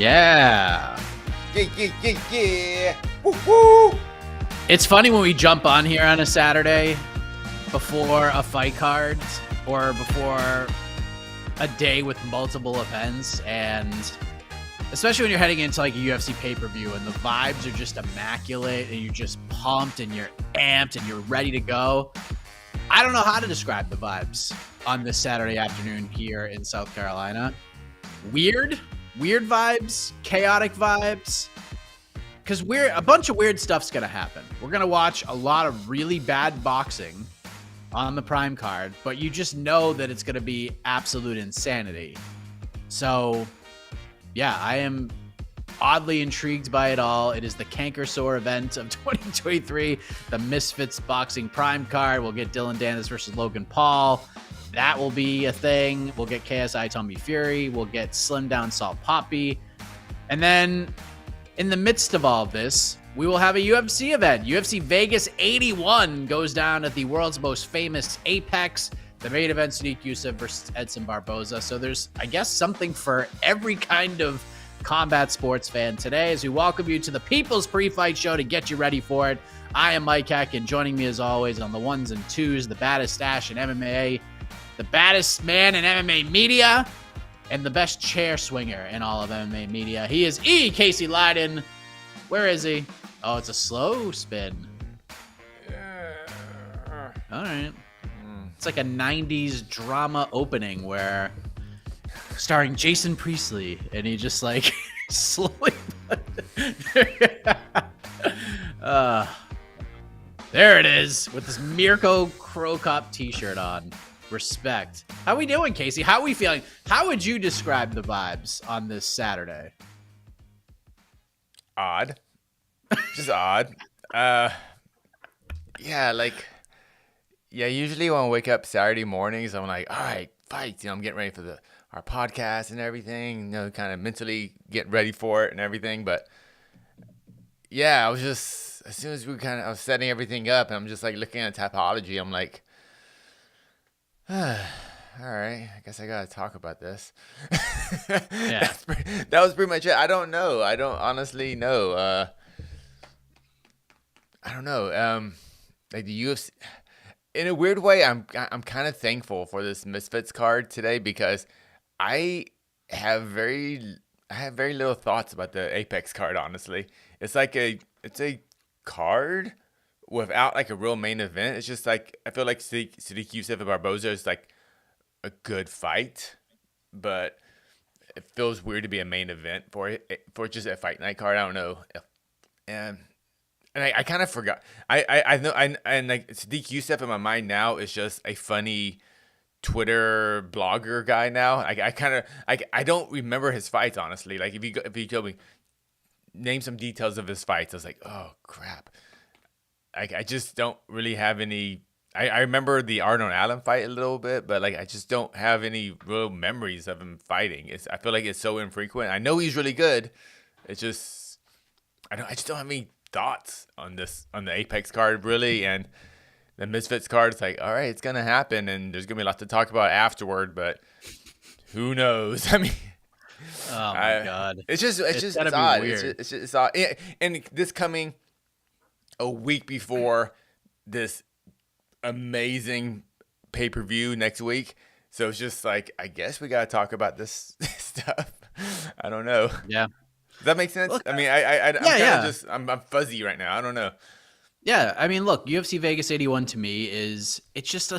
Yeah. Yeah. Woo-hoo. It's funny when we jump on here on a Saturday before a fight card or before a day with multiple events, and especially when you're heading into like a UFC pay-per-view and the vibes are just immaculate and you're just pumped and you're amped and you're ready to go. I don't know how to describe the vibes on this Saturday afternoon here in South Carolina. Weird vibes, chaotic vibes, because a bunch of weird stuff's going to happen. We're going to watch a lot of really bad boxing on the prime card, but you just know that it's going to be absolute insanity. So, yeah, I am oddly intrigued by it all. It is the canker sore event of 2023, the Misfits boxing prime card. We'll get Dillon Danis versus Logan Paul. That will be a thing. We'll get KSI Tommy Fury. We'll get Slim Down Salt Poppy. And then in the midst of all of this, we will have a UFC event. UFC Vegas 81 goes down at the world's most famous Apex. The main event, Sodiq Yusuff versus Edson Barboza. So there's, I guess, something for every kind of combat sports fan today as we welcome you to the People's Pre-Fight Show to get you ready for it. I am Mike Heck, and joining me as always on the ones and twos, the baddest stash in MMA, the baddest man in MMA media, and the best chair swinger in all of MMA media. He is Casey Leydon. Where is he? Oh, it's a slow spin. All right. It's like a 90s drama opening where starring Jason Priestley, and he just like slowly there it is with this Mirko Crow Cop t-shirt on. Respect. How we doing, Casey? How we feeling? How would you describe the vibes on this Saturday? Odd. Just odd. Usually when I wake up Saturday mornings, I'm like, all right, fights. I'm getting ready for our podcast and everything, kind of mentally getting ready for it and everything. But yeah, I was just, as soon as I was setting everything up and I'm just like looking at topology, I'm like, all right, I guess I got to talk about this. Yeah. That was pretty much it. I don't know. I don't honestly know. I don't know. Like the UFC, in a weird way, I'm kind of thankful for this Misfits card today because I have very little thoughts about the Apex card. Honestly, it's a card without like a real main event. It's just like I feel like Sodiq Yusuff and Barboza is like a good fight, but it feels weird to be a main event for just a fight night card. I don't know, and I kind of forgot. I know and like Sodiq Yusuff in my mind now is just a funny Twitter blogger guy now. I don't remember his fights honestly. Like if you told me name some details of his fights, I was like, oh crap. I just don't really have any. I remember the Arnold Allen fight a little bit, but like I just don't have any real memories of him fighting. I feel like it's so infrequent. I know he's really good. It's just I just don't have any thoughts on the Apex card really, and the Misfits card. It's like all right, it's gonna happen, and there's gonna be a lot to talk about afterward. But who knows? I mean. Oh my God! It's odd. It's odd, and this coming a week before this amazing pay-per-view next week. So it's just like, I guess we got to talk about this stuff. I don't know. Yeah. Does that make sense? Look, I mean, I'm fuzzy right now. I don't know. Yeah. I mean, look, UFC Vegas 81 to me it's a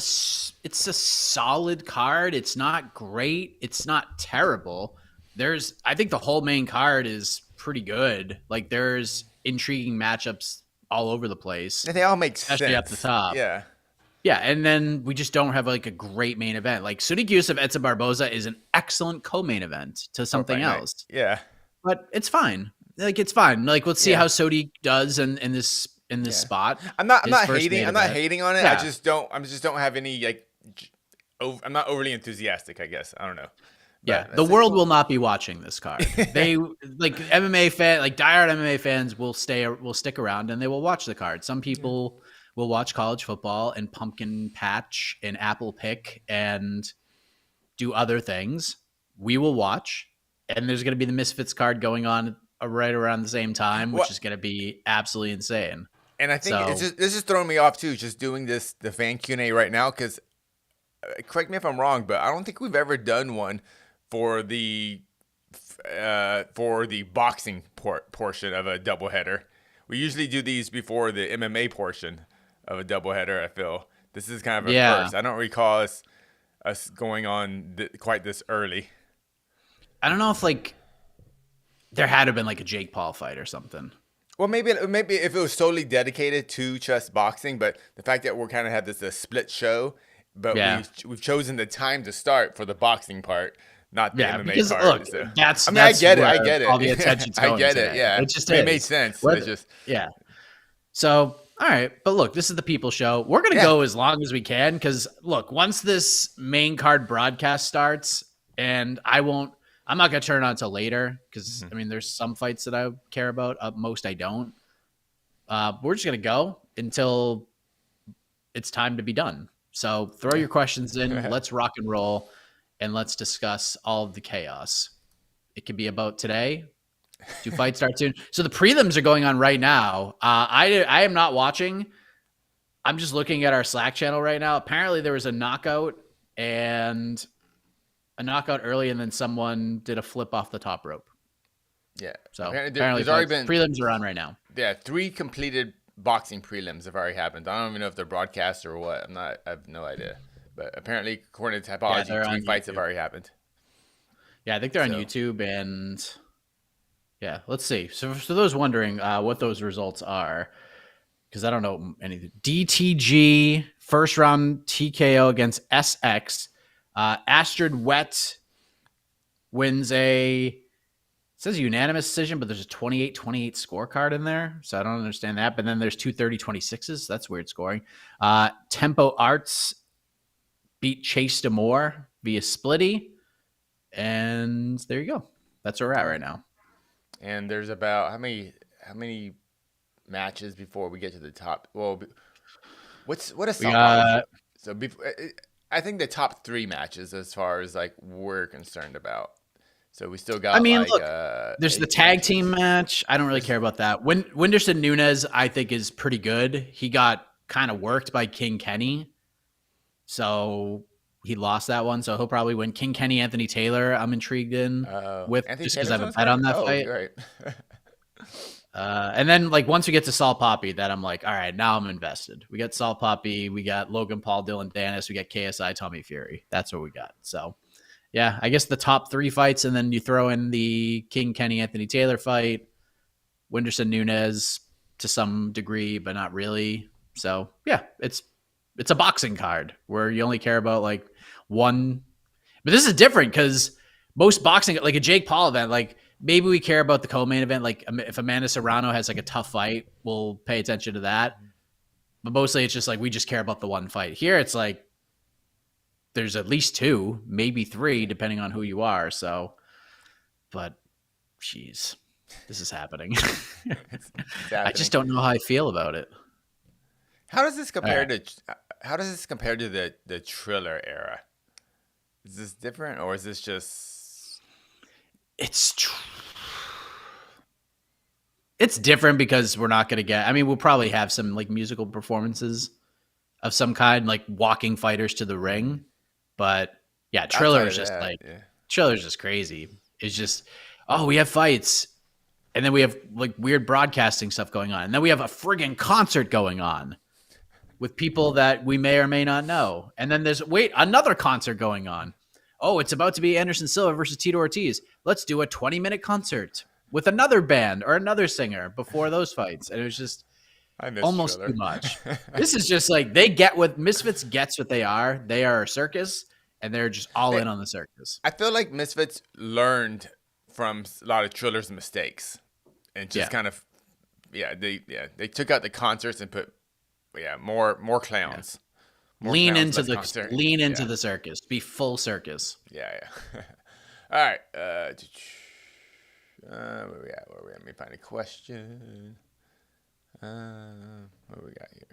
solid card. It's not great. It's not terrible. I think the whole main card is pretty good. Like there's intriguing matchups all over the place. And they all make sense. Especially at the top. Yeah. Yeah, and then we just don't have like a great main event. Like Sodiq Yusuff, Edson Barboza is an excellent co-main event to something else. Yeah. But it's fine. Like it's fine. Like let's see how Sodiq does in this spot. I'm not hating on it. Yeah. I just don't have any like I'm not overly enthusiastic, I guess. I don't know. Yeah, the world will not be watching this card. They like MMA diehard MMA fans will stick around and they will watch the card. Some people will watch college football and pumpkin patch and apple pick and do other things. We will watch and there's going to be the Misfits card going on right around the same time, which Well, is going to be absolutely insane. and I think So this is throwing me off too, just doing the fan Q&A right now, because correct me if I'm wrong, but I don't think we've ever done one for the boxing portion of a doubleheader. We usually do these before the MMA portion of a doubleheader. I feel this is kind of a first. I don't recall us going on quite this early. I don't know if like there had to have been like a Jake Paul fight or something. Well, maybe if it was solely dedicated to just boxing, but the fact that we're kind of have this a split show, but we've chosen the time to start for the boxing part, not the MMA because, part. Look, so. that's I get it. all the attention's going I get today. it. Yeah, it just it made sense. So, all right, but look, this is the People Show. We're gonna go as long as we can because look, once this main card broadcast starts, and I'm not gonna turn it on until later because I mean, there's some fights that I care about. Most I don't. We're just gonna go until it's time to be done. So throw your questions in. Let's rock and roll, and let's discuss all of the chaos. It could be about today. Do fights start soon? So the prelims are going on right now. I am not watching. I'm just looking at our Slack channel right now. Apparently there was a knockout early, and then someone did a flip off the top rope. Yeah. So apparently there's already been prelims are on right now. Yeah, 3 completed boxing prelims have already happened. I don't even know if they're broadcast or what. I have no idea. But apparently, according to Typology, 3 fights have already happened. Yeah, I think they're on YouTube, and yeah, let's see. So for those wondering what those results are, because I don't know anything. DTG first round TKO against SX. Astrid Wet wins it says unanimous decision, but there's a 28-28 scorecard in there. So I don't understand that. But then there's 2 30-26s. That's weird scoring. Tempo Arts beat Chase Demore via Splitty. And there you go. That's where we're at right now. And there's about how many matches before we get to the top? Well, what is so before, I think the top 3 matches as far as like we're concerned about. So we still got. Look, there's the tag team match. I don't really care about that. Whindersson Nunes, I think, is pretty good. He got kind of worked by King Kenny, so he lost that one. So he'll probably win. King Kenny, Anthony Taylor, I'm intrigued in just because I have a bet on that fight. Right. And then like once we get to Salt Poppy, that I'm like, all right, now I'm invested. We got Salt Poppy, we got Logan Paul, Dillon, Danis, we got KSI, Tommy Fury. That's what we got. So. Yeah, I guess the top 3 fights, and then you throw in the King Kenny Anthony Taylor fight, Whindersson Nunes to some degree, but not really. So yeah, it's a boxing card where you only care about like one. But this is different because most boxing, like a Jake Paul event, like maybe we care about the co-main event. Like if Amanda Serrano has like a tough fight, we'll pay attention to that. But mostly it's just like we just care about the one fight. Here it's like there's at least 2, maybe 3, depending on who you are. So, but geez, this is happening. It's I just don't know how I feel about it. How does this compare to the Triller era? Is this different, or is this just? It's different because we're not going to get. I mean, we'll probably have some like musical performances of some kind, like walking fighters to the ring. But yeah, Triller's just crazy. It's just, we have fights, and then we have like weird broadcasting stuff going on, and then we have a friggin' concert going on with people that we may or may not know, and then there's another concert going on. Oh, it's about to be Anderson Silva versus Tito Ortiz. Let's do a 20-minute concert with another band or another singer before those fights, and it was just almost Triller. Too much. This is just like Misfits gets what they are. They are a circus, and they're just all in on the circus. I feel like Misfits learned from a lot of Triller's mistakes, and just they took out the concerts and put more clowns. More lean clowns, into the circus. Be full circus. Yeah. All right. Where we at? Let me find a question. What do we got here?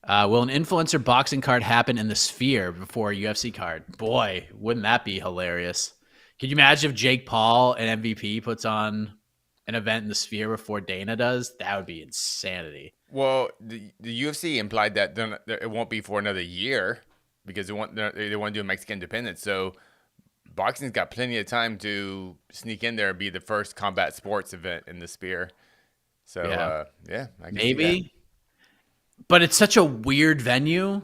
Will an influencer boxing card happen in the Sphere before a UFC card? Boy, wouldn't that be hilarious? Could you imagine if Jake Paul and MVP puts on an event in the Sphere before Dana does? That would be insanity. Well, the UFC implied that it won't be for another year because they want to do a Mexican independence. So boxing's got plenty of time to sneak in there and be the first combat sports event in the Sphere. So yeah, I can see that. Maybe. But it's such a weird venue.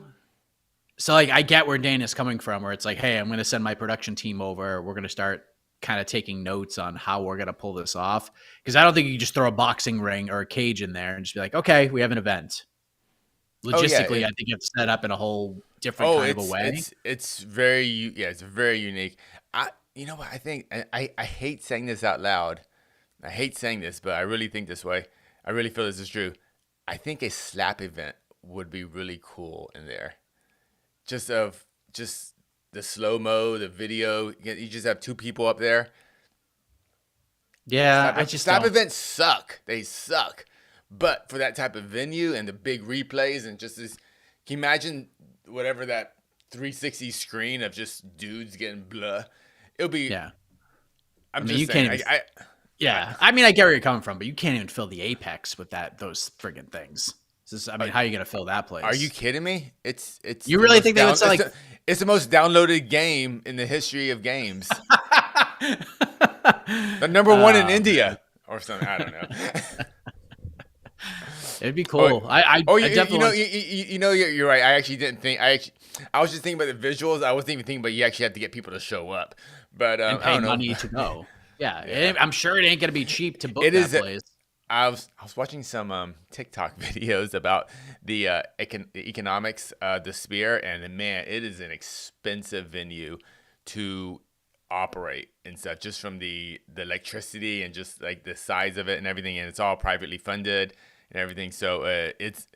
So, like, I get where Danis coming from, where it's like, hey, I'm going to send my production team over. We're going to start kind of taking notes on how we're going to pull this off. Because I don't think you can just throw a boxing ring or a cage in there and just be like, okay, we have an event. Logistically, I think you have to set up in a whole different kind of a way. It's very unique. You know what? I think I hate saying this out loud. I hate saying this, but I really think this way. I really feel this is true. I think a slap event would be really cool in there. Just the slow-mo, the video. You just have two people up there. Yeah, slap events suck. They suck. But for that type of venue and the big replays and just this, can you imagine whatever that 360 screen of just dudes getting blah? It'll be. Yeah. I'm just saying. Yeah, I mean, I get where you're coming from, but you can't even fill the Apex with those friggin' things. I mean, how are you gonna fill that place? Are you kidding me? It's. You really think they would say like? It's the most downloaded game in the history of games. The number one in India or something. I don't know. It'd be cool. I definitely. You're right. I actually didn't think. I was just thinking about the visuals. I wasn't even thinking about you actually have to get people to show up, but and pay money to go. Yeah, I'm sure it ain't gonna be cheap to book that place. I was watching some TikTok videos about the economics of the Sphere, and man, it is an expensive venue to operate and stuff, just from the electricity and just like the size of it and everything, and it's all privately funded and everything. So it's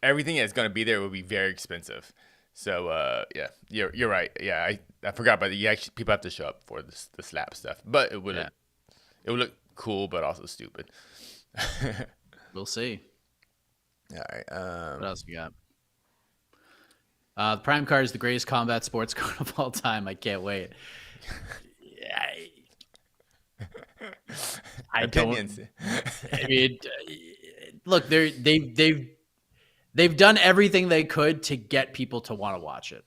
everything that's going to be there will be very expensive. So yeah, you're right. Yeah, I forgot about that. People have to show up for the slap stuff, but it would look cool, but also stupid. We'll see. All right. What else we got? The Prime card is the greatest combat sports card of all time. I can't wait. Opinions. I mean, look, they've done everything they could to get people to want to watch it.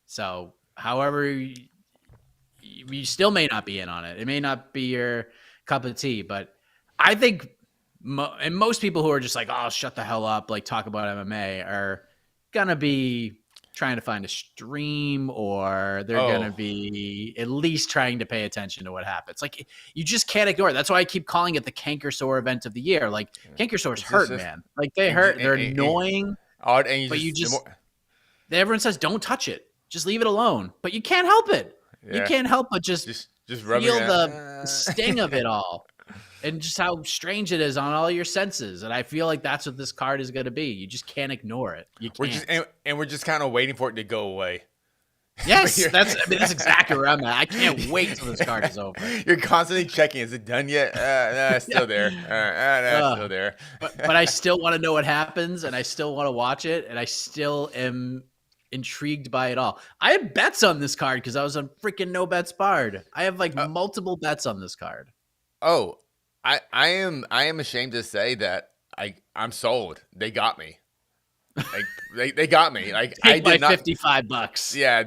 So, however, you still may not be in on it. It may not be your cup of tea, but I think and most people who are just like, oh, shut the hell up, like talk about MMA, are gonna be trying to find a stream, or they're gonna be at least trying to pay attention to what happens. Like, you just can't ignore it. That's why I keep calling it the Cankersaur event of the year. Like, Cankersaurs hurt, man. Like, they hurt. They're annoying. But everyone says don't touch it. Just leave it alone. But you can't help it. Yeah. You can't help but just feel the sting of it all. And just how strange it is on all your senses. And I feel like that's what this card is going to be. You just can't ignore it. You can't. We're just kind of waiting for it to go away. Yes, that's exactly where I'm at. I can't wait until this card is over. You're constantly checking. Is it done yet? No, it's still there. It's still there. But I still want to know what happens, and I still want to watch it, and I still am intrigued by it all. I have bets on this card because I was on freaking no bets barred. I have like multiple bets on this card. Oh, I am ashamed to say that I'm sold. They got me. Like they got me. Like I did not $55. Yeah,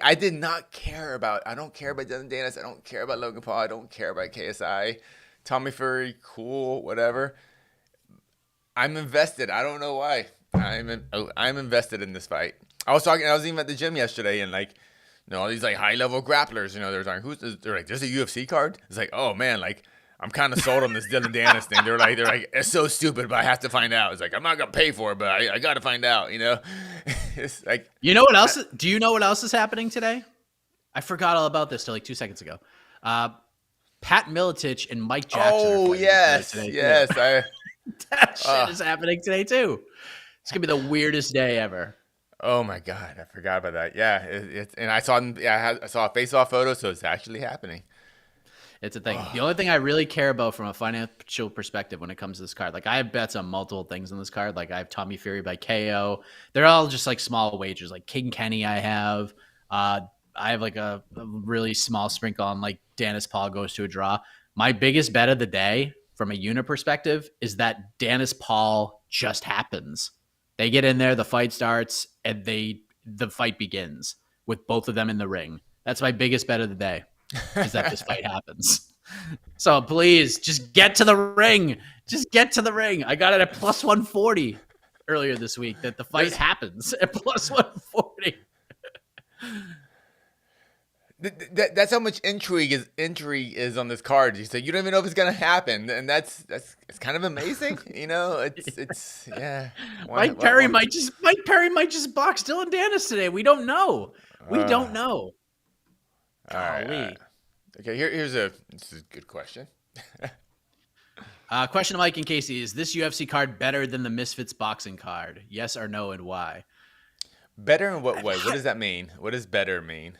I did not care about. I don't care about Danis. I don't care about Logan Paul. I don't care about KSI. Tommy Fury, cool, whatever. I'm invested. I don't know why. I'm invested in this fight. I was even at the gym yesterday, and all these like high level grapplers. They're talking. They're like, there's a UFC card. It's like, oh man, like. I'm kind of sold on this Dillon Danis thing. They're like, it's so stupid, but I have to find out. It's like, I'm not gonna pay for it, but I got to find out. It's like, you know what else? Do you know what else is happening today? I forgot all about this till like 2 seconds ago. Pat Miletich and Mike Jackson. Oh yes, yes. That shit is happening today too. It's gonna be the weirdest day ever. Oh my god, I forgot about that. Yeah, and I saw a face-off photo, so it's actually happening. It's a thing. The only thing I really care about from a financial perspective when it comes to this card, like I have bets on multiple things on this card. Like I have Tommy Fury by KO. They're all just like small wagers. Like King Kenny, I have. I have like a really small sprinkle on like Danis Paul goes to a draw. My biggest bet of the day from a unit perspective is that Danis Paul just happens. They get in there, the fight starts, and the fight begins with both of them in the ring. That's my biggest bet of the day. Is that this fight happens. So please just get to the ring. Just get to the ring. I got it at plus 140 earlier this week that the fight happens at plus 140. That's how much intrigue is on this card. You say you don't even know if it's gonna happen, and it's kind of amazing. You know, it's yeah. Mike Perry might just box Dillon Danis today. We don't know. We don't know. All right. Okay, this is a good question. Question to Mike and Casey: is this UFC card better than the Misfits boxing card? Yes or no, and why? Better in what way? What does that mean? What does better mean?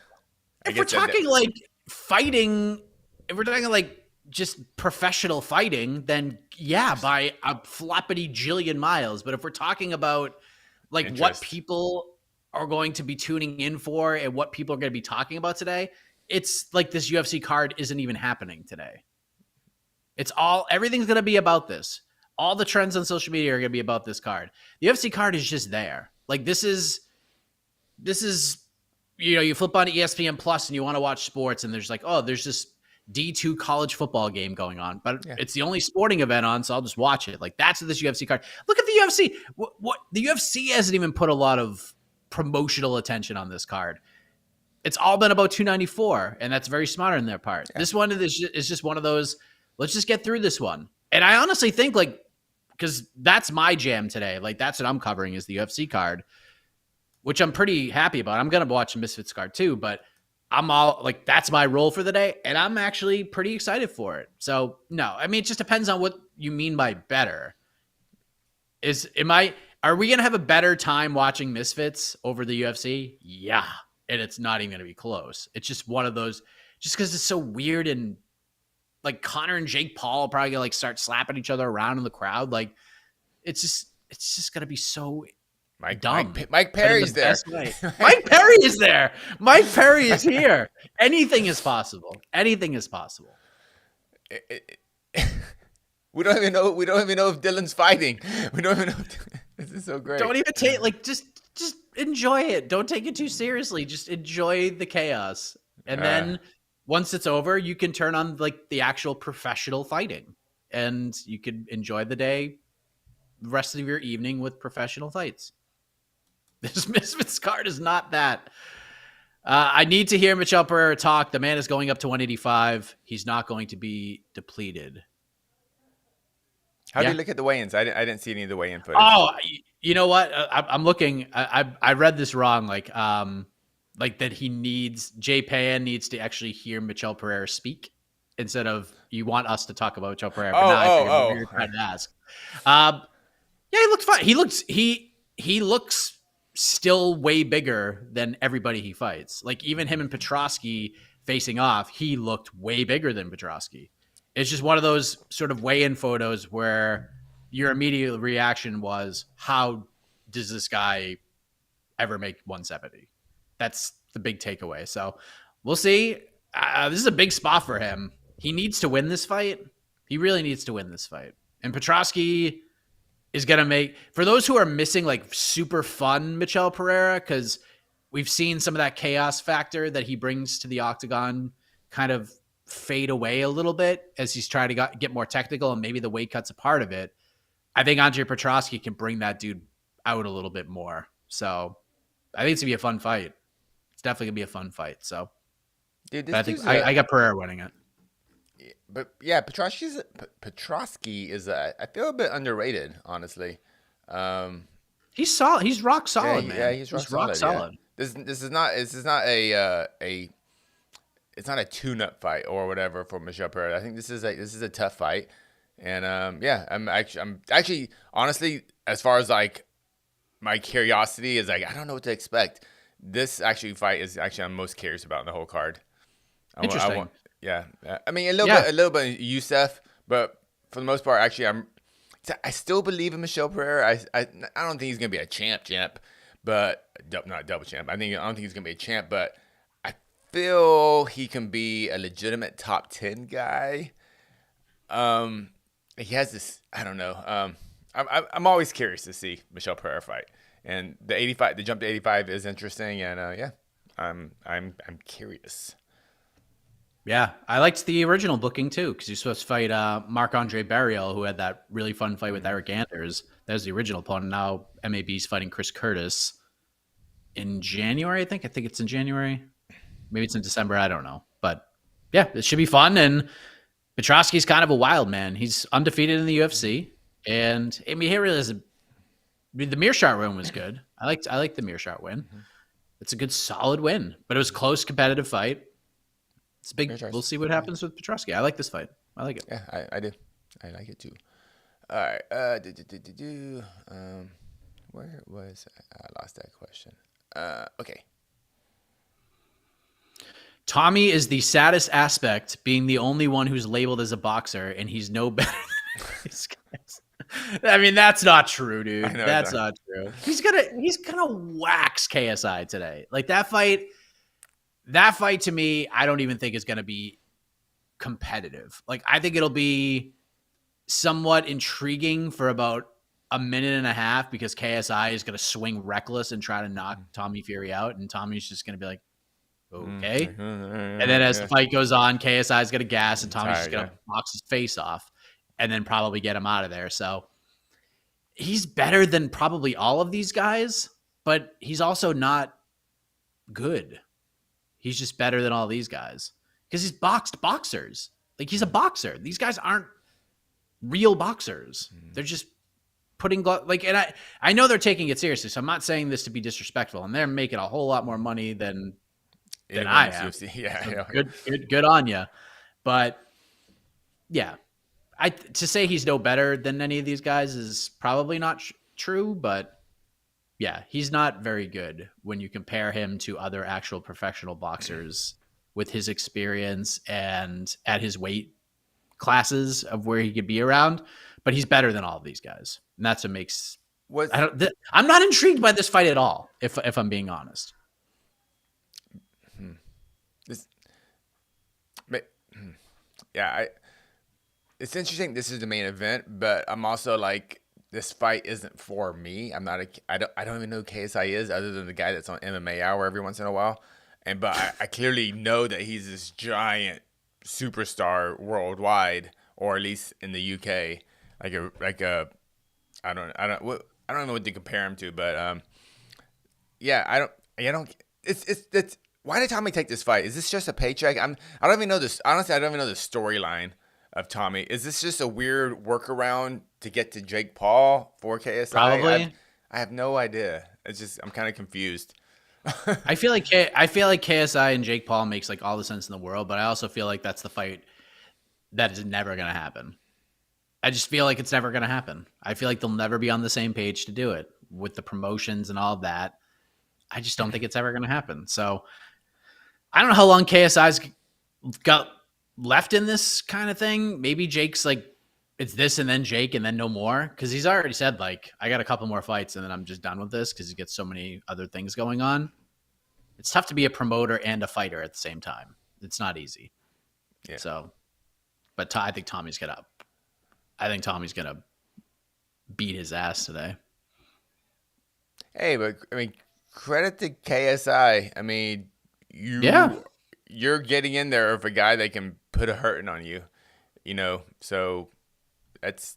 If we're talking like fighting, if we're talking like just professional fighting, then yeah, by a floppity jillion miles. But if we're talking about like what people are going to be tuning in for and what people are going to be talking about today, it's like this UFC card isn't even happening today. Everything's going to be about this. All the trends on social media are going to be about this card. The UFC card is just there. Like this is, you flip on ESPN Plus and you want to watch sports and there's like, oh, there's this D2 college football game going on, but it's the only sporting event on, so I'll just watch it. Like that's this UFC card. Look at the UFC. What the UFC hasn't even put a lot of promotional attention on this card. It's all been about 294, and that's very smart on their part. Yeah. This one is just one of those, let's just get through this one. And I honestly think like, because that's my jam today. Like that's what I'm covering is the UFC card, which I'm pretty happy about. I'm going to watch a Misfits card too, but I'm all like, that's my role for the day. And I'm actually pretty excited for it. So no, I mean, it just depends on what you mean by better. Are we going to have a better time watching Misfits over the UFC? Yeah. And it's not even going to be close. It's just one of those, just because it's so weird and like Connor and Jake Paul are probably going to like start slapping each other around in the crowd. Like it's just going to be so dumb. Mike Perry's there. Mike Perry is there. Mike Perry is here. Anything is possible. Anything is possible. We don't even know if Dillon's fighting. We don't even know. This is so great. Don't even take just enjoy it. Don't take it too seriously. Just enjoy the chaos. And then once it's over, you can turn on like the actual professional fighting and you can enjoy the day, the rest of your evening with professional fights. This Misfits card is not that. I need to hear Michel Pereira talk. The man is going up to 185. He's not going to be depleted. How do you look at the weigh-ins? I didn't see any of the weigh-in footage. Oh, you know what? I'm looking. I read this wrong. Like that Jay Pan needs to actually hear Michel Pereira speak instead of you want us to talk about Michel Pereira. You're trying to ask. Yeah, he looks fine. He looks still way bigger than everybody he fights. Like even him and Petrosky facing off, he looked way bigger than Petrosky. It's just one of those sort of weigh-in photos where your immediate reaction was, how does this guy ever make 170? That's the big takeaway. So we'll see. This is a big spot for him. He needs to win this fight. He really needs to win this fight. And Petrosky is going to make, for those who are missing like super fun Michel Pereira, because we've seen some of that chaos factor that he brings to the octagon kind of fade away a little bit as he's trying to get more technical, and maybe the weight cut's a part of it. I think Andre Petrosky can bring that dude out a little bit more. So I think it's going to be a fun fight. It's definitely going to be a fun fight. So dude, I got Pereira winning it. But yeah, Petrosky is I feel a bit underrated, honestly. He's solid. He's rock solid, man. Yeah, he's rock solid. Yeah. This is not it's not a tune-up fight or whatever for Michel Pereira. I think this is a tough fight, and I'm actually honestly, as far as like my curiosity is like, I don't know what to expect. This fight is actually I'm most curious about in the whole card. Interesting. Yeah, I mean a little bit of Yusuff, but for the most part, actually, I still believe in Michel Pereira. I don't think he's gonna be a champ, but not a double champ. I don't think he's gonna be a champ, but I feel he can be a legitimate top 10 guy. He has this. I don't know. I'm always curious to see Michel Pereira fight, and the jump to 85 is interesting, and yeah, I'm curious. Yeah, I liked the original booking too because you're supposed to fight Marc-Andre Barriel, who had that really fun fight with Eric Anders. That was the original opponent. Now MAB's fighting Chris Curtis in January, I think. I think it's in January. Maybe it's in December. I don't know. But yeah, it should be fun. And Petrosky's kind of a wild man. He's undefeated in the UFC. And I mean, he really is. The Mearshart win was good. I liked the Mearshart win. Mm-hmm. It's a good, solid win. But it was a close, competitive fight. It's big. We'll see what happens with Petrosky. I like this fight. I like it. Yeah, I do. I like it too. All right. Where was I lost that question? Okay. Tommy is the saddest aspect, being the only one who's labeled as a boxer, and he's no better than these guys. I mean, that's not true, dude. That's not true. He's gonna wax KSI today. Like that fight to me, I don't even think is gonna be competitive. Like I think it'll be somewhat intriguing for about a minute and a half because KSI is gonna swing reckless and try to knock Tommy Fury out, and Tommy's just gonna be like, okay. And then as the fight goes on, KSI's gonna gas and Tommy's just gonna box his face off and then probably get him out of there. So he's better than probably all of these guys, but he's also not good. He's just better than all these guys because he's boxed boxers. Like he's a boxer. These guys aren't real boxers. They're just putting and I know they're taking it seriously. So I'm not saying this to be disrespectful, and they're making a whole lot more money than I am. Yeah. Good on you. But yeah, to say he's no better than any of these guys is probably not true, but yeah, he's not very good when you compare him to other actual professional boxers with his experience and at his weight classes of where he could be around. But he's better than all of these guys, and that's what makes. I'm not intrigued by this fight at all, if I'm being honest. It's interesting. This is the main event, but I'm also like, this fight isn't for me. I don't even know who KSI is other than the guy that's on MMA Hour every once in a while. But I clearly know that he's this giant superstar worldwide, or at least in the UK. I don't know what to compare him to, but it's why did Tommy take this fight? Is this just a paycheck? I don't even know this. Honestly, I don't even know the storyline of Tommy. Is this just a weird workaround to get to Jake Paul for KSI? Probably. I have no idea. It's just I'm kind of confused. I feel like KSI and Jake Paul makes like all the sense in the world, but I also feel like that's the fight that is never going to happen. I just feel like it's never going to happen. I feel like they'll never be on the same page to do it with the promotions and all of that. I just don't think it's ever going to happen. So I don't know how long KSI's got left in this kind of thing. Maybe Jake's like, it's this and then Jake and then no more. Cause he's already said like, I got a couple more fights and then I'm just done with this. Cause he gets so many other things going on. It's tough to be a promoter and a fighter at the same time. It's not easy. Yeah. So, but I think Tommy's going to beat his ass today. Hey, but I mean, credit to KSI. I mean, you're getting in there with a guy that can put a hurting on you, so that's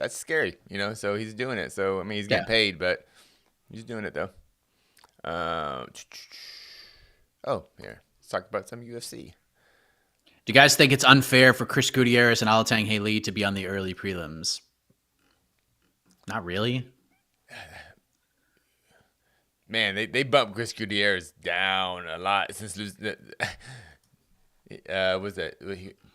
scary, so he's doing it. So, I mean, he's getting paid, but he's doing it though. Here, let's talk about some UFC. Do you guys think it's unfair for Chris Gutierrez and Alatang Haley to be on the early prelims? Not really. Man, they bumped Chris Gutierrez down a lot since losing. Was that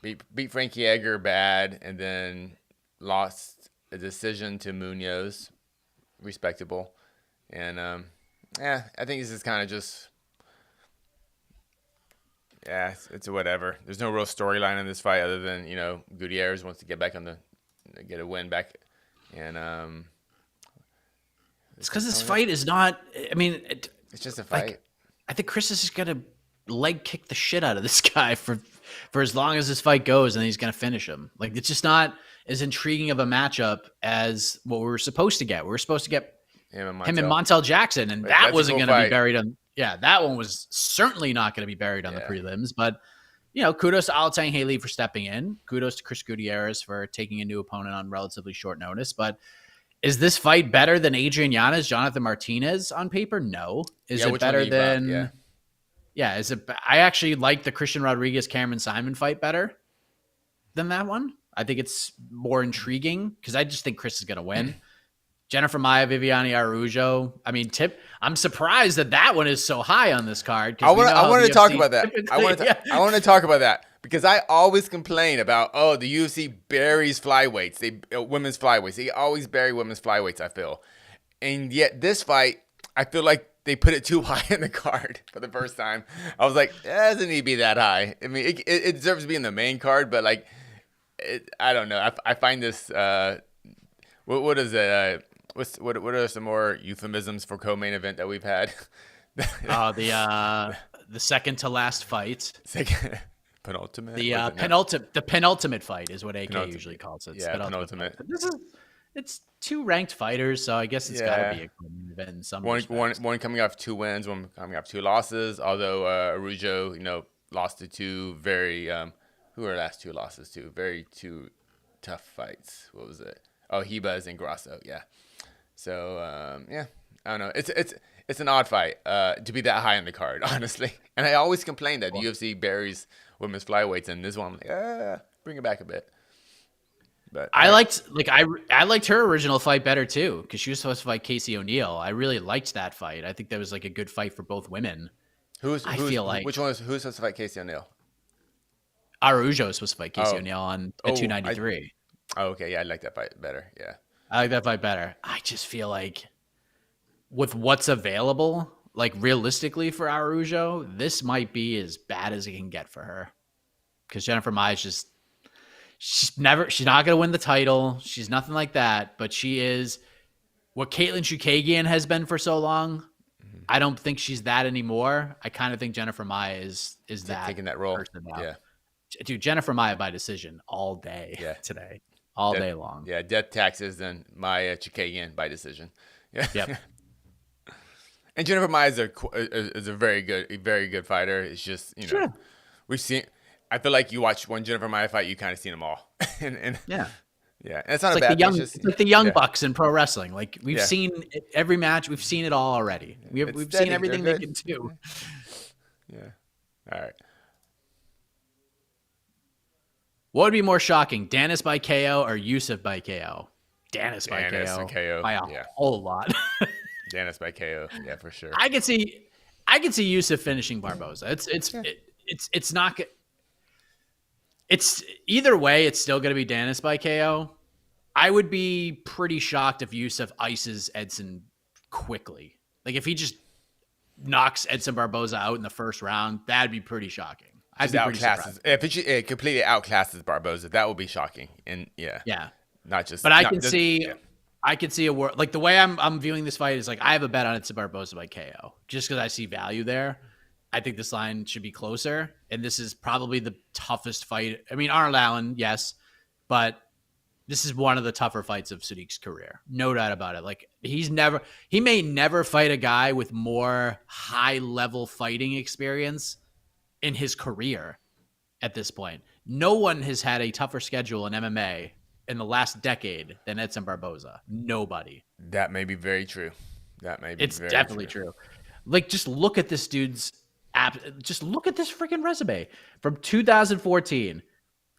he beat Frankie Edgar bad and then lost a decision to Munoz, respectable, and I think this is kind of just Yeah, it's whatever. There's no real storyline in this fight other than Gutierrez wants to get back get a win back, and It's because this fight is not. I mean, it's just a fight. Like, I think Chris is just gonna leg kick the shit out of this guy for as long as this fight goes, and he's gonna finish him. Like, it's just not as intriguing of a matchup as what we were supposed to get. We were supposed to get him and Montel Jackson, and that wasn't going to be buried on. Yeah, that one was certainly not going to be buried on the prelims. But kudos to Alatang Haley for stepping in. Kudos to Chris Gutierrez for taking a new opponent on relatively short notice. But is this fight better than Adrian Yanez, Jonathan Martinez on paper? No. Is it better than? Yeah. Is it? I actually like the Christian Rodriguez Cameron Simon fight better than that one. I think it's more intriguing because I just think Chris is going to win. Jennifer Maia, Viviane Araújo. I mean, I'm surprised that one is so high on this card. I want to talk about that. I want to talk about that because I always complain about the UFC buries flyweights. Women's flyweights. They always bury women's flyweights. I feel, and yet this fight, I feel like they put it too high in the card for the first time. I was like, it doesn't need to be that high. I mean, it deserves to be in the main card, but like. I don't know. I find this. What is it? What are some more euphemisms for co-main event that we've had? The second to last fight. Penultimate. The penultimate fight is what AK usually calls it. Yeah, penultimate. It's two ranked fighters, so I guess it's got to be a co-main event in some respects. One coming off 2 wins, one coming off 2 losses. Although Araújo, lost to 2 very. Who are last 2 losses to? Very 2 tough fights. What was it? Oh, Hebas and Grasso. Yeah. So I don't know. It's an odd fight to be that high in the card, honestly. And I always complain that the UFC buries women's flyweights, and this one, I'm like, bring it back a bit. But I liked her original fight better too because she was supposed to fight Casey O'Neill. I really liked that fight. I think that was like a good fight for both women. Who's supposed to fight Casey O'Neill? Araújo is supposed to fight Casey O'Neill at 293. Okay. Yeah, I like that fight better. Yeah. I like that fight better. I just feel like with what's available, like realistically for Araújo, this might be as bad as it can get for her. Because Jennifer Maia she's not going to win the title. She's nothing like that. But she is what Caitlin Chukagian has been for so long. Mm-hmm. I don't think she's that anymore. I kind of think Jennifer Maia is that taking that role. Person now. Yeah. Dude, Jennifer Maia by decision all day today. All day long. Yeah, death taxes and Maia Chukagian by decision. Yeah. Yep. And Jennifer Maia is a very good fighter. It's just, we've seen – I feel like you watch one Jennifer Maia fight, you kind of seen them all. and yeah. Yeah, and it's not a bad thing. It's like the Young Bucks in pro wrestling. Like, we've seen every match. We've seen it all already. We've seen everything they can do. Yeah. All right. What would be more shocking, Danis by KO or Yusuff by KO? Danis by KO by a whole lot. Danis by KO, yeah, for sure. I could see Yusuff finishing Barboza. It's not. It's either way. It's still going to be Danis by KO. I would be pretty shocked if Yusuff ices Edson quickly. Like if he just knocks Edson Barboza out in the first round, that'd be pretty shocking. I'd be pretty surprised. If it completely outclasses Barboza, that would be shocking. And not just. But I can see a world like the way I'm viewing this fight is like I have a bet on Edson Barboza by KO just because I see value there. I think this line should be closer, and this is probably the toughest fight. I mean, Arnold Allen, yes, but this is one of the tougher fights of Sodiq's career, no doubt about it. Like he may never fight a guy with more high level fighting experience in his career at this point. No one has had a tougher schedule in MMA in the last decade than Edson Barboza. Nobody. That may be very true. It's definitely true. Like, just look at this dude's just look at this freaking resume from 2014.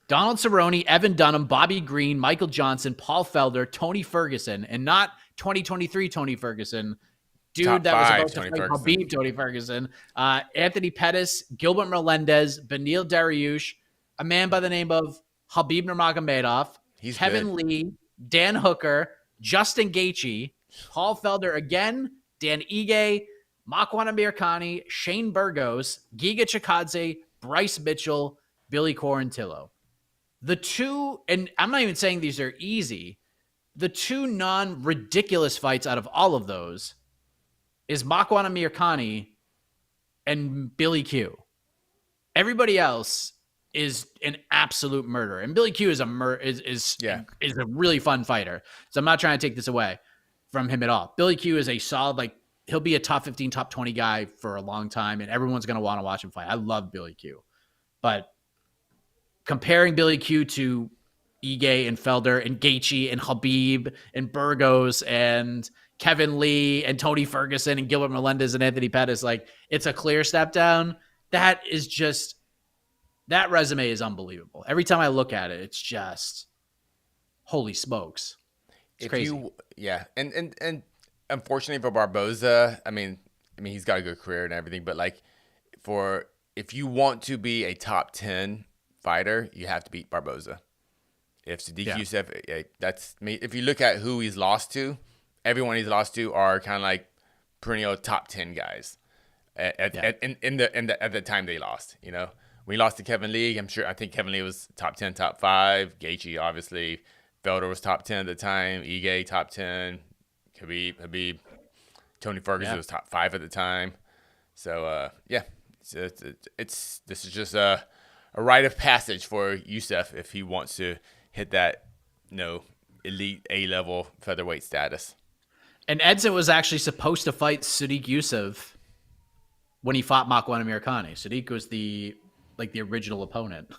Donald Cerrone, Evan Dunham, Bobby Green, Michael Johnson, Paul Felder, Tony Ferguson, and not 2023 Tony Ferguson. Dude, Top that was five, about to fight Khabib Tony Ferguson. Anthony Pettis, Gilbert Melendez, Beneil Dariush, a man by the name of Khabib Nurmagomedov, Kevin Lee, Dan Hooker, Justin Gaethje, Paul Felder again, Dan Ige, Makwan Amirkhani, Shane Burgos, Giga Chikadze, Bryce Mitchell, Billy Quarantillo. The two, and I'm not even saying these are easy, the two non-ridiculous fights out of all of those is Makwan Amirkhani and Billy Q. Everybody else is an absolute murder, and Billy Q is a really fun fighter. So I'm not trying to take this away from him at all. Billy Q is a solid, he'll be a top 15, top 20 guy for a long time, and everyone's going to want to watch him fight. I love Billy Q, but comparing Billy Q to Ige and Felder and Gaethje and Khabib and Burgos and Kevin Lee and Tony Ferguson and Gilbert Melendez and Anthony Pettis, it's a clear step down. That resume is unbelievable. Every time I look at it, it's just holy smokes. It's crazy. And unfortunately for Barboza, I mean he's got a good career and everything, but if you want to be a top 10 fighter, you have to beat Barboza. If Sodiq Yusuff, that's me. If you look at who he's lost to, everyone he's lost to are kind of like perennial top 10 guys at the time they lost. You know, when he lost to Kevin Lee, I think Kevin Lee was top 10, top 5. Gaethje, obviously, Felder was top 10 at the time. Ige top 10. Khabib, Tony Ferguson was top 5 at the time. So this is just a rite of passage for Yusuff if he wants to hit that, elite A-level featherweight status. And Edson was actually supposed to fight Sodiq Yusuff when he fought Makwan Amirkhani. Sodiq was the original opponent,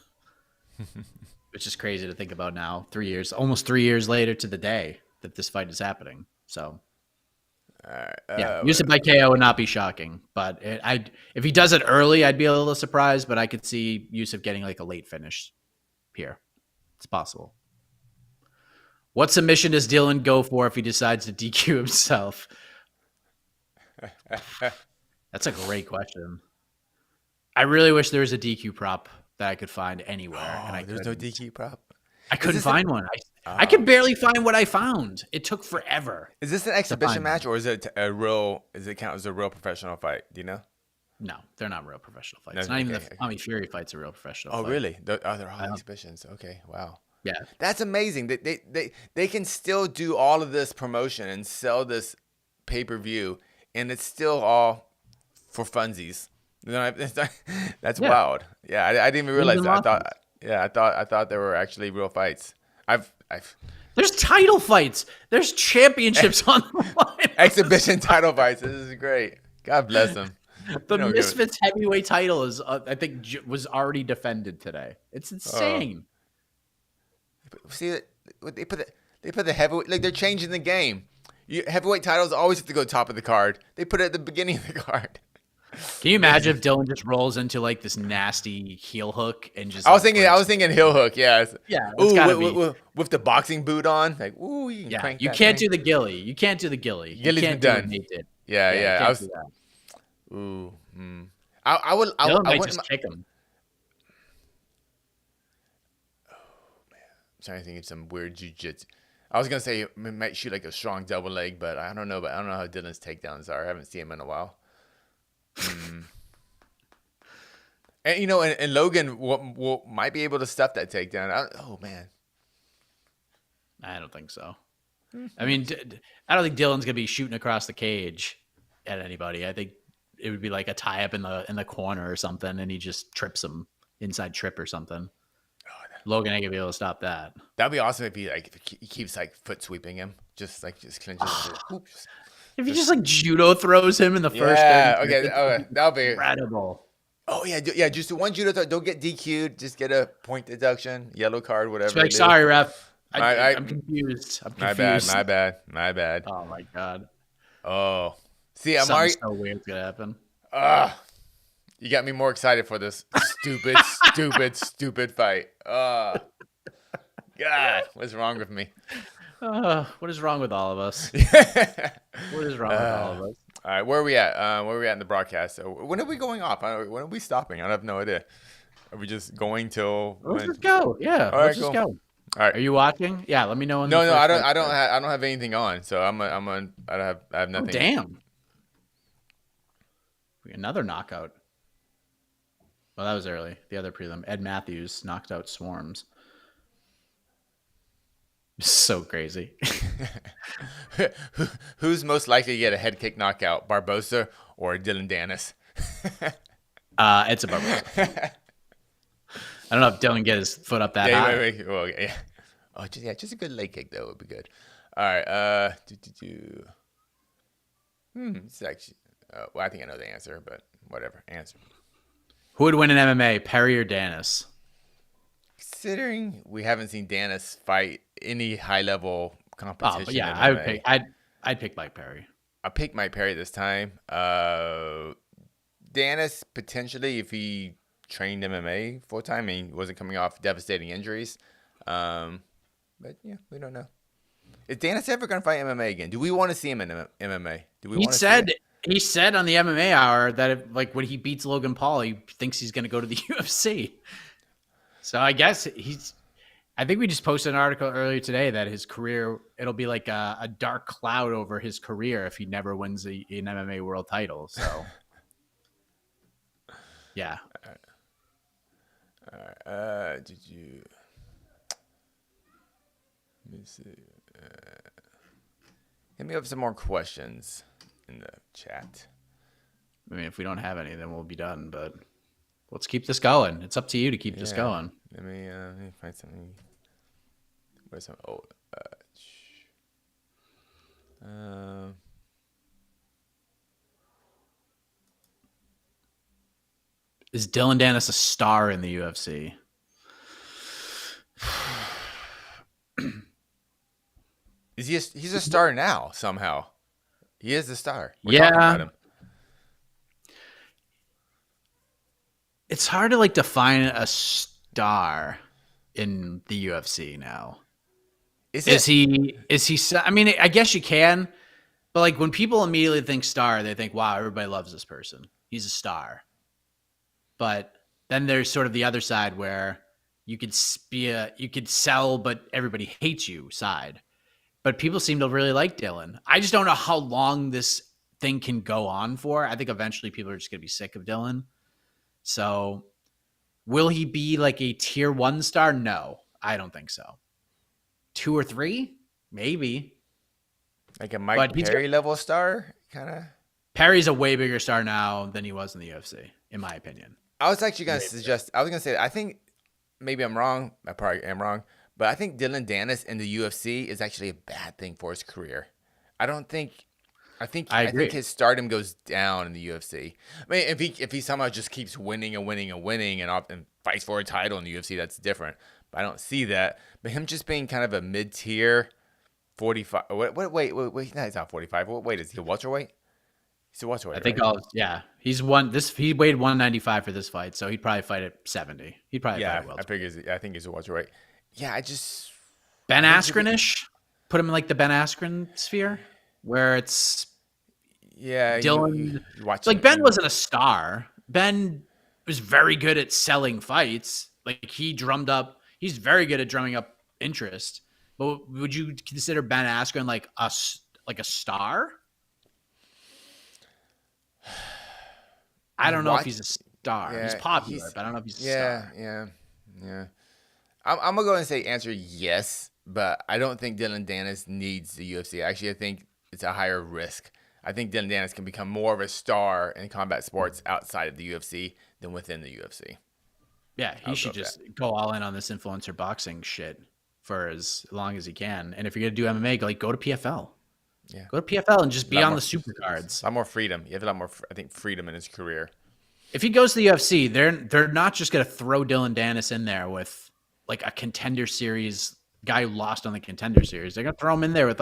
which is crazy to think about now. Almost 3 years later to the day that this fight is happening. So, Yusuff by KO would not be shocking, but if he does it early, I'd be a little surprised. But I could see Yusuff getting a late finish here. It's possible. What submission does Dillon go for if he decides to DQ himself? That's a great question. I really wish there was a DQ prop that I could find anywhere. There's no DQ prop. I couldn't find one. I could barely find what I found. It took forever. Is this an exhibition match or is it a real? Does it count as a real professional fight? Do you know? No, they're not real professional fights. Not even the Tommy Fury fight's a real professional fight. Oh, really? They're all exhibitions. Okay, wow. Yeah. That's amazing. They can still do all of this promotion and sell this pay-per-view, and it's still all for funsies. That's wild. Yeah, I didn't even realize that. I thought there were actually real fights. There's title fights. There's championships on the line. Exhibition title fights. This is great. God bless them. The Misfits heavyweight title is, I think, was already defended today. It's insane. See, they put the heavyweight, they're changing the game. Heavyweight titles always have to go top of the card. They put it at the beginning of the card. Can you imagine if Dillon just rolls into this nasty heel hook and just? I was thinking heel hook. Yeah. Yeah. With the boxing boot on, you can't do the ghillie. You can't do the ghillie. Ghillie's been done. Yeah. I was. Ooh. I would. Dillon might just kick him. Oh man, I'm trying to think of some weird jiu-jitsu. I was gonna say he might shoot a strong double leg, but I don't know. But I don't know how Dillon's takedowns are. I haven't seen him in a while. And and Logan might be able to stuff that takedown. Oh man, I don't think so. I mean, I don't think Dillon's gonna be shooting across the cage at anybody. I think it would be like a tie up in the corner or something, and he just trips him, inside trip or something. Logan ain't gonna be able to stop that. That'd be awesome if he keeps foot sweeping him, just clinches. If he just judo throws him in the first. Yeah, okay, that'll be incredible. Oh yeah, just one judo throw. Don't get DQ'd. Just get a point deduction, yellow card, whatever. Sorry, ref. I'm confused. My bad. Oh my god. Oh, see, I'm already so weird's gonna happen. You got me more excited for this stupid fight. God, what's wrong with me? What is wrong with all of us? What is wrong with all of us? All right, where are we at? Where are we at in the broadcast? So when are we going off? When are we stopping? I have no idea. Are we just going till? Let's just go. Yeah, let's just go. All right. Are you watching? Yeah, let me know. No, I don't have anything on, so I have nothing. Oh, damn. Another knockout. Well, that was early. The other prelim, Ed Matthews knocked out Swarms. So crazy. Who's most likely to get a head kick knockout, Barboza or Dillon Danis? Edson Barboza. I don't know if Dillon get his foot up that high. Well, yeah. Oh, just a good leg kick though would be good. All right. It's actually. Well, I think I know the answer, but whatever. Answer. Who would win in MMA, Perry or Danis? Considering we haven't seen Danis fight any high level competition. But yeah, in MMA, I'd pick Mike Perry. I picked Mike Perry this time. Danis potentially if he trained MMA full time and he wasn't coming off devastating injuries. But yeah, we don't know. Is Danis ever going to fight MMA again? Do we want to see him in MMA? Do we? He said on the MMA Hour that if, when he beats Logan Paul, he thinks he's going to go to the UFC. So I guess I think we just posted an article earlier today that his career, it'll be like a dark cloud over his career if he never wins an MMA world title. So, yeah. All right. Did you? Let me see. Hit me up some more questions in the chat. I mean, if we don't have any, then we'll be done. But let's keep this going. It's up to you to keep this going. Let me find something. Where's some? Is Dillon Danis a star in the UFC? He's a star now somehow. He is a star. We're talking about him. It's hard to define a star in the UFC now. Is he? I mean, I guess you can, but when people immediately think star, they think, wow, everybody loves this person. He's a star. But then there's sort of the other side where you could sell, but everybody hates you side. But people seem to really like Dillon. I just don't know how long this thing can go on for. I think eventually people are just going to be sick of Dillon. So will he be a tier 1 star? No, I don't think so. 2 or 3? Maybe. Like a Mike Perry level star? Kind of. Perry's a way bigger star now than he was in the UFC, in my opinion. I was actually going to suggest, I think maybe I'm wrong. I probably am wrong. But I think Dillon Danis in the UFC is actually a bad thing for his career. I think his stardom goes down in the UFC. I mean, if he somehow just keeps winning and fights for a title in the UFC, that's different. But I don't see that. But him just being kind of a mid-tier 45. Wait. No, he's not 45. Wait, is he a welterweight? He's a welterweight. I think right? He weighed 195 for this fight, so he'd probably fight at 70. He'd probably fight at welterweight. I think he's a welterweight. Yeah, Ben Askren-ish? Put him in the Ben Askren sphere where it's Dillon. Ben wasn't a star. Ben was very good at selling fights. He's very good at drumming up interest. But would you consider Ben Askren a star? I don't know if he's a star. Yeah, he's popular, but I don't know if he's a star. Yeah. I'm going to go and say answer yes, but I don't think Dillon Danis needs the UFC. Actually, I think it's a higher risk. I think Dillon Danis can become more of a star in combat sports outside of the UFC than within the UFC. Yeah, he should just go all in on this influencer boxing shit for as long as he can. And if you're going to do MMA, go to PFL. Yeah. Go to PFL and just be on the super cards. A lot more freedom. You have a lot more, I think, freedom in his career. If he goes to the UFC, they're not just going to throw Dillon Danis in there with a contender series guy who lost on the contender series. They're going to throw him in there with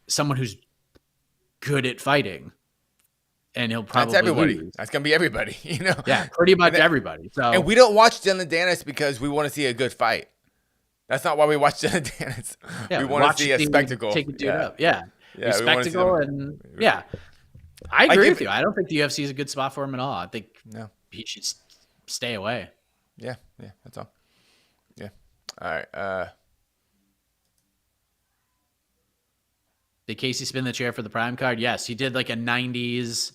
someone who's good at fighting. And he'll probably That's everybody. lose. That's going to be everybody, Yeah, pretty much everybody. So, and we don't watch Dillon Danis because we want to see a good fight. That's not why we watch Dillon Danis. Yeah, we want to see a spectacle. Take a dude up. Yeah. Spectacle and I agree with you. I don't think the UFC is a good spot for him at all. I think he should stay away. Yeah, that's all. Yeah. All right. Did Casey spin the chair for the prime card? Yes, he did a 90s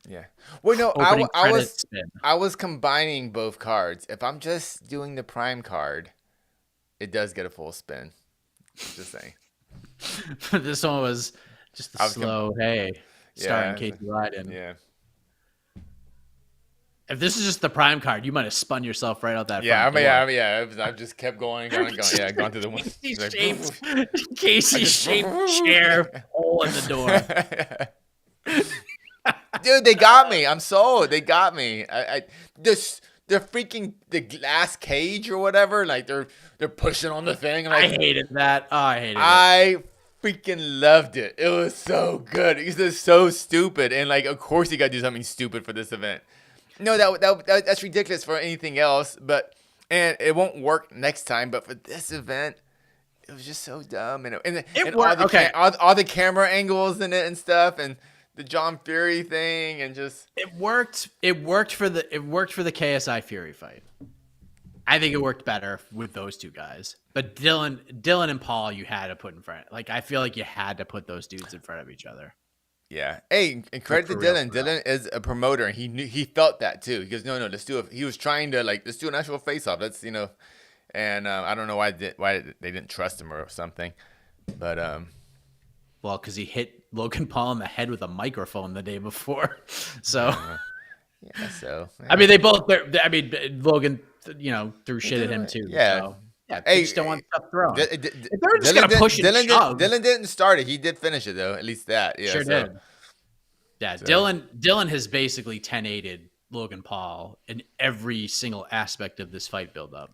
Yeah. Well, no, Opening credit spin. I was combining both cards. If I'm just doing the prime card, it does get a full spin. Just saying. This one was just a I was slow, hey, starring yeah, Casey Leydon. yeah, If this is just the prime card, you might have spun yourself right out that yeah. front door. I just kept going. Yeah, gone through the one. Casey shaped chair hole in the door. Dude, they got me. I'm sold. They got me. This the freaking the glass cage or whatever. Like they're pushing on the thing. I hated that. Oh, I hated it. I freaking loved it. It was so good. It's just so stupid. And like, of course, you got to do something stupid for this event. No, that's ridiculous for anything else. And it won't work next time. But for this event, it was just so dumb. And worked. all the camera angles in it and stuff, and the John Fury thing, and just it worked. It worked for the KSI Fury fight. I think it worked better with those two guys. But Dillon and Paul, you had to put in front. Like, I feel like you had to put those dudes in front of each other. yeah. Hey, and credit to Dillon. Dillon is a promoter, and he felt that too. He goes, no, let's do it. He was trying to let's do an actual face off. Let's and I don't know why they didn't trust him or something, but well, because he hit Logan Paul in the head with a microphone the day before, so. Yeah, so. Yeah. I mean, they both. I mean, Logan, threw shit at him too. Yeah. So, yeah. They just don't want stuff thrown. If they're just gonna push and shove. Dillon didn't start it. He did finish it though. At least that. Yeah. Sure did. Yeah. So. Dillon has basically 10-8'd Logan Paul in every single aspect of this fight buildup.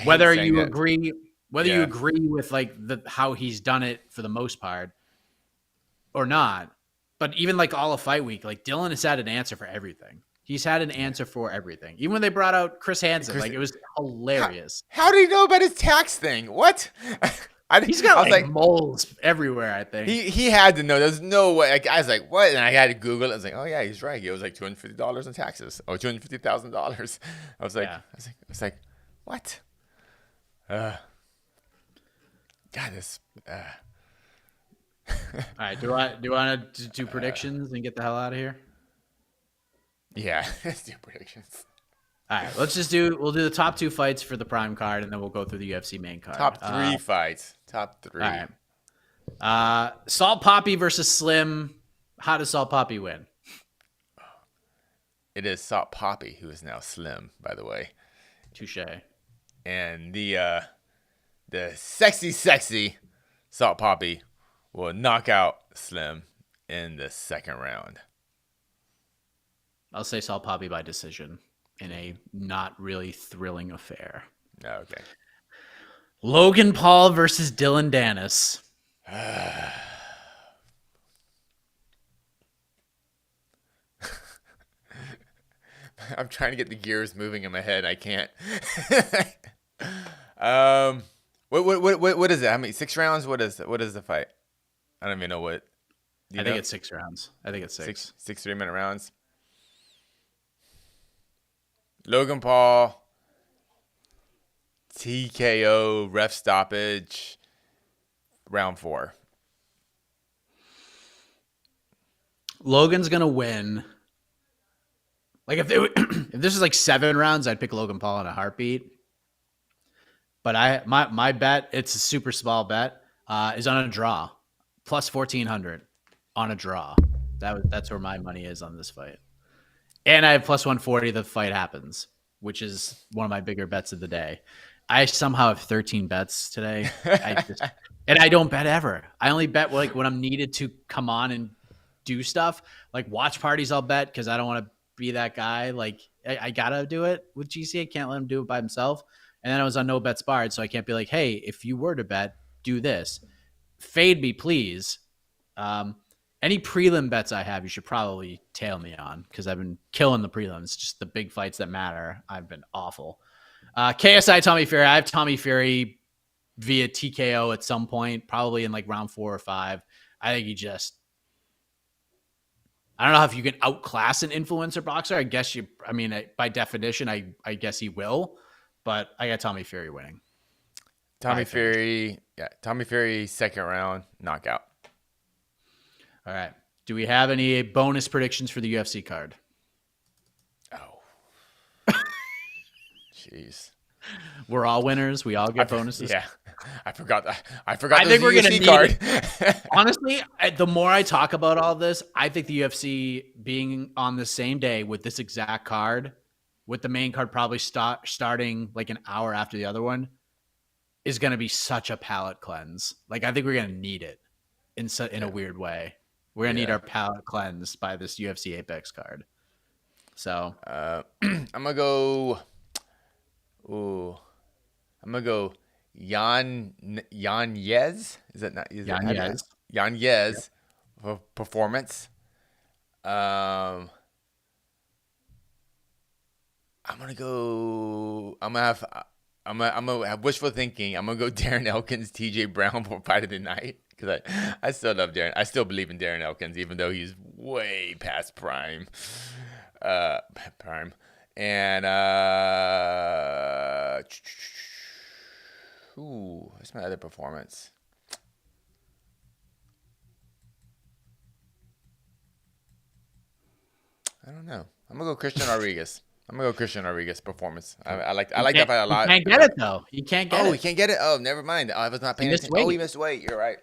Whether you agree with like how he's done it for the most part or not, but even like all of fight week, like Dillon has had an answer for everything. He's had an answer for everything. Even when they brought out Chris Hansen, it was hilarious. How do you know about his tax thing? What? He's got like moles everywhere, I think. He had to know. There's no way. Like, I was like, what? And I had to Google it. I was like, oh yeah, he's right. It was like $250 in taxes. Oh, $250,000. I was like, what? God, this. All right. Do I want to do predictions and get the hell out of here? Yeah, let's do predictions. All right, we'll do the top 2 fights for the prime card, and then we'll go through the UFC main card. Top 3 fights. Top 3. All right. Salt Poppy versus Slim. How does Salt Poppy win? It is Salt Poppy who is now Slim, by the way. Touche. And the sexy Salt Poppy will knock out Slim in the second round. I'll say Salt Poppy by decision in a not really thrilling affair. Okay. Logan Paul versus Dillon Danis. I'm trying to get the gears moving in my head. I can't. What is it? How many 6 rounds? What is the fight? I don't even know what. I think it's 6 rounds. I think it's 6. 6 3-minute rounds. Logan Paul, TKO, ref stoppage, round 4. Logan's gonna win. Like if this is like 7 rounds, I'd pick Logan Paul in a heartbeat. But my bet, it's a super small bet, is on a draw, plus 1,400 on a draw. That's where my money is on this fight. And I have plus 140 the fight happens, which is one of my bigger bets of the day. I somehow have 13 bets today. And I don't bet ever. I only bet like when I'm needed to come on and do stuff. Like watch parties I'll bet because I don't want to be that guy. Like I got to do it with GC. I can't let him do it by himself. And then I was on no bets barred, so I can't be like, hey, if you were to bet, do this. Fade me, please. Any prelim bets I have, you should probably tail me on because I've been killing the prelims. Just the big fights that matter. I've been awful. KSI Tommy Fury. I have Tommy Fury via TKO at some point, probably in like round 4 or 5. I think I don't know if you can outclass an influencer boxer. I mean, by definition, I guess he will, but I got Tommy Fury winning. Tommy Fury, second round, knockout. All right. Do we have any bonus predictions for the UFC card? Oh, jeez. We're all winners. We all get bonuses. Yeah, I forgot that. I forgot. I think we're gonna UFC need card. it. Honestly, the more I talk about all this, I think the UFC being on the same day with this exact card, with the main card probably starting like an hour after the other one, is going to be such a palate cleanse. Like I think we're going to need it in a weird way. We're going to need our palate cleansed by this UFC Apex card. So I'm gonna go. Ooh, I'm gonna go. Yanez? Is that not? Yanez. Yanez for performance. I'm gonna go. I'm gonna have wishful thinking. I'm gonna go Darren Elkins, TJ Brown for fight of the night because I still love Darren. I still believe in Darren Elkins even though he's way past prime. And what's my other performance? I don't know. I'm gonna go Christian Rodriguez. Performance. I like that fight a lot. You can't get it though. You can't get it. Oh, he can't get it. Oh, never mind. I was not paying attention. Oh, he missed weight. You're right.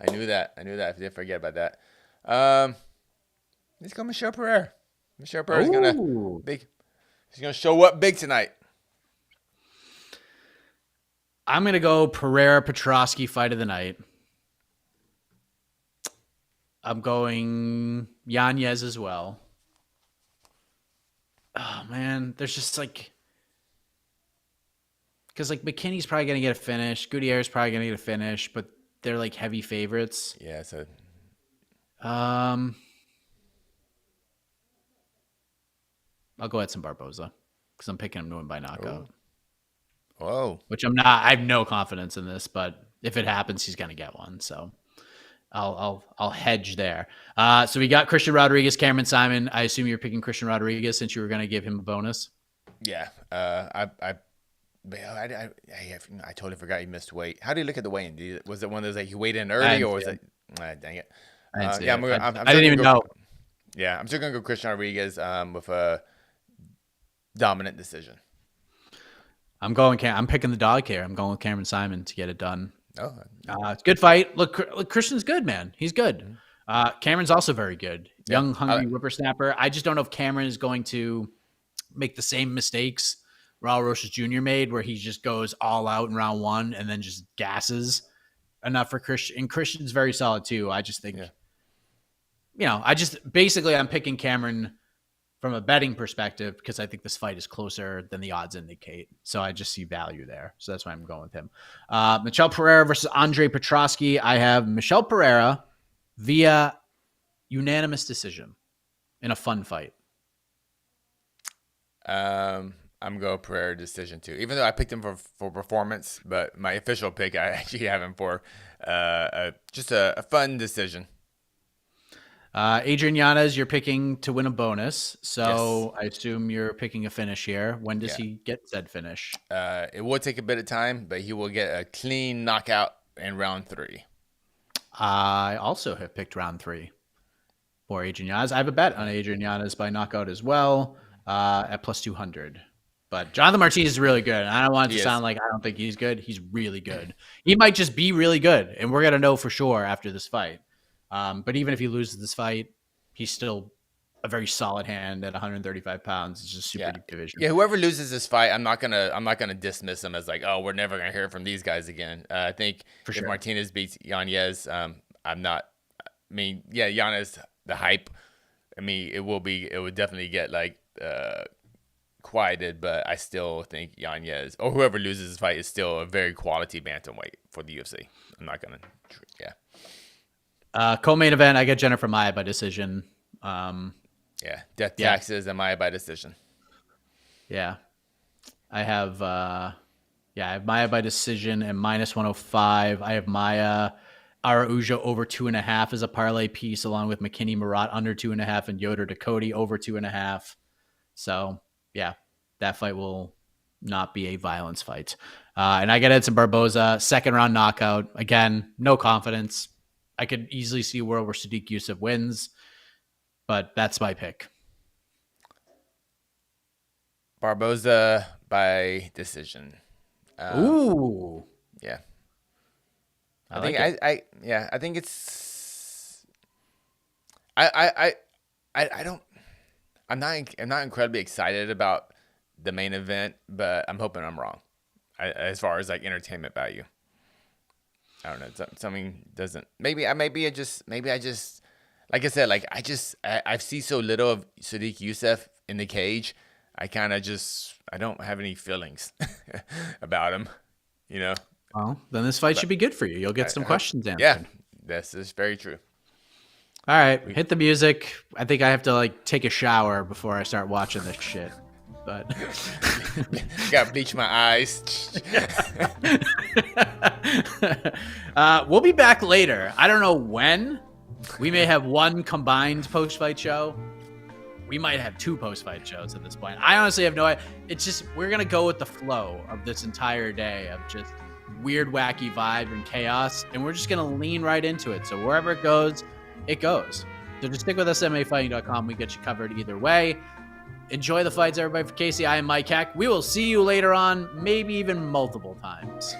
I knew that. I did forget about that. Let's go Michel Pereira. Michel Pereira's He's gonna show up big tonight. I'm gonna go Pereira Petrosky fight of the night. I'm going Yanez as well. Oh man, there's just like, because like McKinney's probably gonna get a finish, Gutierrez probably gonna get a finish, but they're like heavy favorites. Yeah, so I'll go Edson Barboza because I'm picking him to win by knockout. Whoa. Which I'm not. I have no confidence in this, but if it happens, he's gonna get one. So I'll hedge there. So we got Christian Rodriguez, Cameron Simon. I assume you're picking Christian Rodriguez since you were gonna give him a bonus. Yeah. I totally forgot he missed weight. How do you look at the weigh-in? Was it one of those like he weighed in early or was it? Dang it. I didn't I even know. Yeah, I'm still gonna go Christian Rodriguez with a dominant decision. I'm picking the dog here. I'm going with Cameron Simon to get it done. Oh, it's a good fight. Look, Christian's good, man. He's good. Cameron's also very good. Young, hungry whippersnapper. I just don't know if Cameron is going to make the same mistakes Raul Rosas Jr. made, where he just goes all out in round one and then just gasses enough for Christian. And Christian's very solid too. I just think, I'm picking Cameron from a betting perspective because I think this fight is closer than the odds indicate. So I just see value there. So that's why I'm going with him. Michel Pereira versus Andre Petrosky. I have Michel Pereira via unanimous decision in a fun fight. I'm going Pereira decision too. Even though I picked him for performance, but my official pick, I actually have him for just a fun decision. Adrian Yanez, you're picking to win a bonus. So yes. I assume you're picking a finish here. When does he get said finish? It will take a bit of time, but he will get a clean knockout in round 3. I also have picked round 3 for Adrian Yanez. I have a bet on Adrian Yanez by knockout as well at plus 200. But Jonathan Martinez is really good. And I don't want it to sound like I don't think he's good. He's really good. He might just be really good. And we're going to know for sure after this fight. But even if he loses this fight, he's still a very solid hand at 135 pounds. It's just super deep division. Yeah, whoever loses this fight, I'm not gonna dismiss him as like, oh, we're never gonna hear from these guys again. I think if Martinez beats Yanez, Yanez, the hype. I mean, it would definitely get like quieted, but I still think Yanez or whoever loses this fight is still a very quality bantamweight for the UFC. I'm not gonna, co-main event, I get Jennifer Maia by decision. Death taxes and Maia by decision. Yeah. I have Maia by decision and minus 105. I have Maia Araujo over 2.5 as a parlay piece, along with McKinney Murat under 2.5 and Yoder to Cody over 2.5. So that fight will not be a violence fight. And I get Edson Barboza, second round knockout. Again, no confidence. I could easily see a world where Sodiq Yusuff wins. but that's my pick. Barboza by decision. Ooh. Yeah. I think it's. I'm not incredibly excited about the main event, but I'm hoping I'm wrong. As far as like entertainment value, I don't know. Something doesn't. Maybe I just like I said, like I see so little of Sodiq Yusuff in the cage. I don't have any feelings about him, you know. Well, then this fight should be good for you. You'll get some questions answered. Yeah, this is very true. All right, hit the music. I think I have to like take a shower before I start watching this shit. But gotta bleach my eyes. We'll be back later. I don't know when. We may have one combined post-fight show. We might have two post-fight shows at this point. I honestly have no idea. It's just we're gonna go with the flow of this entire day of just weird, wacky vibe and chaos, and we're just gonna lean right into it. So wherever it goes, it goes. So just stick with us, MMAfighting.com. We get you covered either way. Enjoy the fights, everybody. For Casey, I am Mike Heck. We will see you later on, maybe even multiple times.